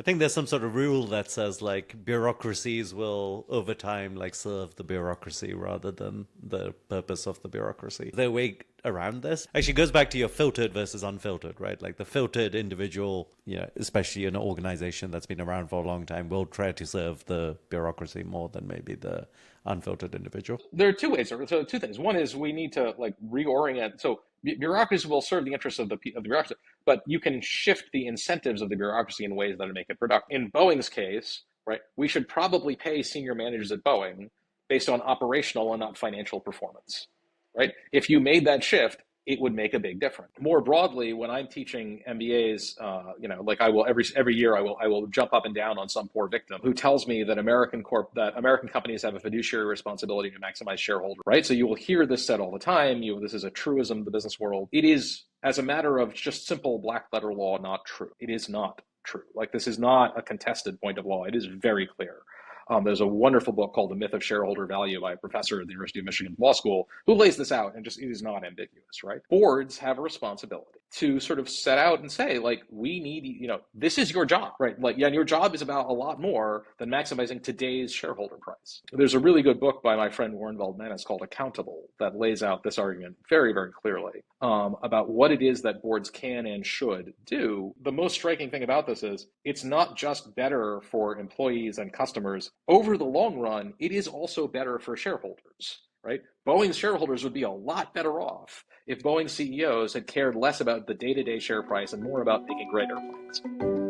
I think there's some sort of rule that says like bureaucracies will over time like serve the bureaucracy rather than the purpose of the bureaucracy. The way around this actually goes back to your filtered versus unfiltered, right? Like the filtered individual, especially an organization that's been around for a long time, will try to serve the bureaucracy more than maybe the unfiltered individual. There are two ways. So two things. One is we need to like reorient. So bureaucracy will serve the interests of the bureaucracy, but you can shift the incentives of the bureaucracy in ways that make it productive. In Boeing's case, right, we should probably pay senior managers at Boeing based on operational and not financial performance, right? If you made that shift, it would make a big difference. More broadly, when I'm teaching MBAs, like I will every year, I will jump up and down on some poor victim who tells me that American companies have a fiduciary responsibility to maximize shareholder, right? So you will hear this said all the time. This is a truism of the business world. It is, as a matter of just simple black letter law, not true. It is not true. Like this is not a contested point of law. It is very clear. There's a wonderful book called The Myth of Shareholder Value by a professor at the University of Michigan Law School who lays this out, and just it is not ambiguous, right? Boards have a responsibility to sort of set out and say, like, we need, this is your job, right? Like, yeah, and your job is about a lot more than maximizing today's shareholder price. There's a really good book by my friend Warren Valdmanis called Accountable that lays out this argument very, very clearly about what it is that boards can and should do. The most striking thing about this is it's not just better for employees and customers. Over the long run, it is also better for shareholders, right? Boeing's shareholders would be a lot better off if Boeing CEOs had cared less about the day-to-day share price and more about making great airplanes.